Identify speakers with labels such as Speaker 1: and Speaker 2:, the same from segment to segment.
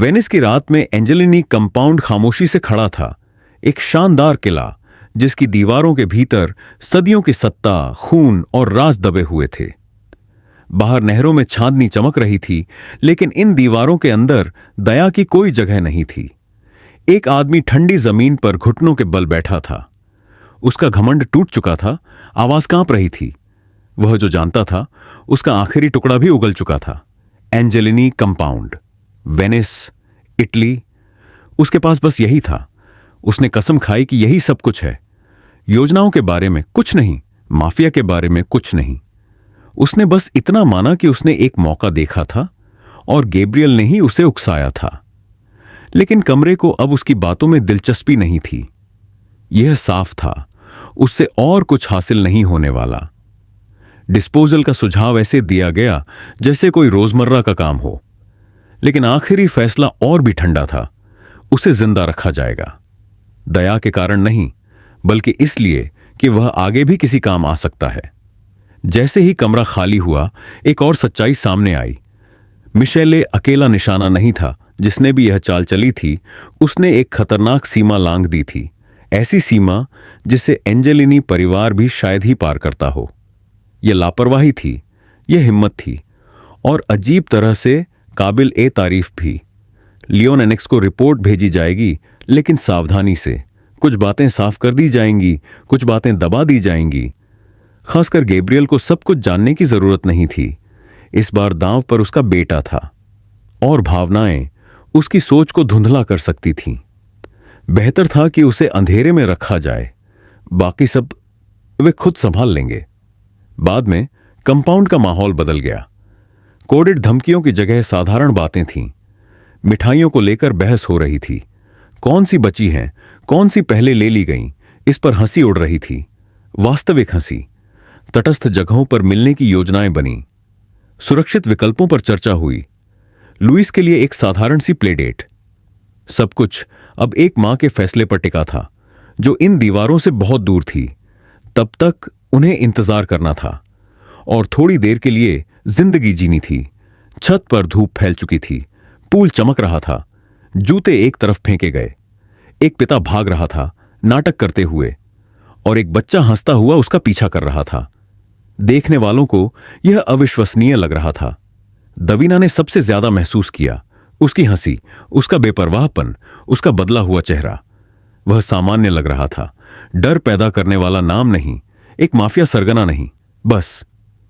Speaker 1: Venice की रात में एंजेलिनी कंपाउंड खामोशी से खड़ा था, एक शानदार किला जिसकी दीवारों के भीतर सदियों की सत्ता, खून और राज दबे हुए थे। बाहर नहरों में चांदनी चमक रही थी, लेकिन इन दीवारों के अंदर दया की कोई जगह नहीं थी। एक आदमी ठंडी जमीन पर घुटनों के बल बैठा था। उसका घमंड टूट चुका था, आवाज कांप रही थी। वह जो जानता था, उसका आखिरी टुकड़ा भी उगल चुका था। एंजेलिनी कंपाउंड, वेनिस, इटली, उसके पास बस यही था। उसने कसम खाई कि यही सब कुछ है। योजनाओं के बारे में कुछ नहीं, माफिया के बारे में कुछ नहीं। उसने बस इतना माना कि उसने एक मौका देखा था और गैब्रियल ने ही उसे उकसाया था। लेकिन कमरे को अब उसकी बातों में दिलचस्पी नहीं थी। यह साफ था, उससे और कुछ हासिल नहीं होने वाला। डिस्पोजल का सुझाव ऐसे दिया गया जैसे कोई रोजमर्रा का काम हो, लेकिन आखिरी फैसला और भी ठंडा था। उसे जिंदा रखा जाएगा, दया के कारण नहीं, बल्कि इसलिए कि वह आगे भी किसी काम आ सकता है। जैसे ही कमरा खाली हुआ, एक और सच्चाई सामने आई। मिशेले अकेला निशाना नहीं था जिसने भी यह चाल चली थी। उसने एक खतरनाक सीमा लांघ दी थी, ऐसी सीमा जिसे एंजेलिनी परिवार भी शायद ही पार करता हो। यह लापरवाही थी, यह हिम्मत थी, और अजीब तरह से काबिल ए तारीफ भी। लियोन एनेक्स को रिपोर्ट भेजी जाएगी, लेकिन सावधानी से। कुछ बातें साफ कर दी जाएंगी, कुछ बातें दबा दी जाएंगी। खासकर गैब्रियल को सब कुछ जानने की जरूरत नहीं थी। इस बार दांव पर उसका बेटा था, और भावनाएं उसकी सोच को धुंधला कर सकती थीं। बेहतर था कि उसे अंधेरे में रखा जाए, बाकी सब वे खुद संभाल लेंगे। बाद में कंपाउंड का माहौल बदल गया। कोडेड धमकियों की जगह साधारण बातें थीं। मिठाइयों को लेकर बहस हो रही थी। कौन सी बची हैं, कौन सी पहले ले ली गईं, इस पर हंसी उड़ रही थी, वास्तविक हंसी। तटस्थ जगहों पर मिलने की योजनाएं बनी, सुरक्षित विकल्पों पर चर्चा हुई। लुइस के लिए एक साधारण सी प्लेडेट। सब कुछ अब एक मां के फैसले पर टिका था, जो इन दीवारों से बहुत दूर थी। तब तक उन्हें इंतजार करना था और थोड़ी देर के लिए जिंदगी जीनी थी। छत पर धूप फैल चुकी थी, पूल चमक रहा था, जूते एक तरफ फेंके गए। एक पिता भाग रहा था, नाटक करते हुए, और एक बच्चा हंसता हुआ उसका पीछा कर रहा था। देखने वालों को यह अविश्वसनीय लग रहा था। दवीना ने सबसे ज्यादा महसूस किया, उसकी हंसी, उसका बेपरवाहपन, उसका बदला हुआ चेहरा। वह सामान्य लग रहा था, डर पैदा करने वाला नाम नहीं, एक माफिया सरगना नहीं, बस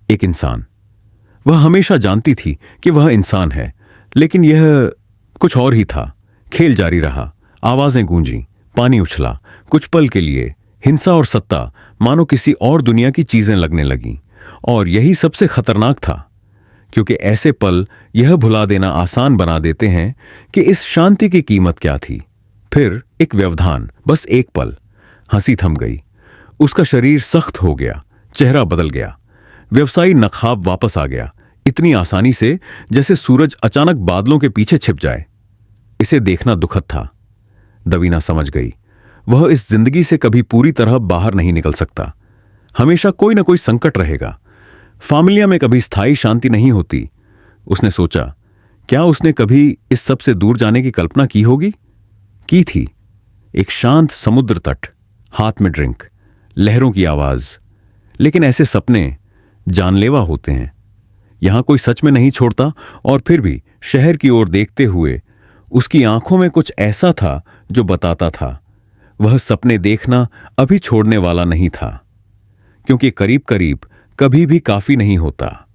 Speaker 1: एक इंसान। वह हमेशा जानती थी कि वह इंसान है, लेकिन यह कुछ और ही था। खेल जारी रहा, आवाजें गूंजी, पानी उछला। कुछ पल के लिए हिंसा और सत्ता मानो किसी और दुनिया की चीजें लगने लगीं। और यही सबसे खतरनाक था, क्योंकि ऐसे पल यह भुला देना आसान बना देते हैं कि इस शांति की कीमत क्या थी। फिर एक व्यवधान, बस एक पल। हंसी थम गई, उसका शरीर सख्त हो गया, चेहरा बदल गया। व्यवसायी नखाब वापस आ गया, इतनी आसानी से जैसे सूरज अचानक बादलों के पीछे छिप जाए। इसे देखना दुखद था। दवीना समझ गई, वह इस जिंदगी से कभी पूरी तरह बाहर नहीं निकल सकता। हमेशा कोई ना कोई संकट रहेगा। फामिलिया में कभी स्थायी शांति नहीं होती। उसने सोचा, क्या उसने कभी इस सब से दूर जाने की कल्पना की होगी? की थी। एक शांत समुद्र तट, हाथ में ड्रिंक, लहरों की आवाज। लेकिन ऐसे सपने जानलेवा होते हैं। यहां कोई सच में नहीं छोड़ता। और फिर भी शहर की ओर देखते हुए उसकी आंखों में कुछ ऐसा था जो बताता था, वह सपने देखना अभी छोड़ने वाला नहीं था, क्योंकि करीब करीब कभी भी काफी नहीं होता।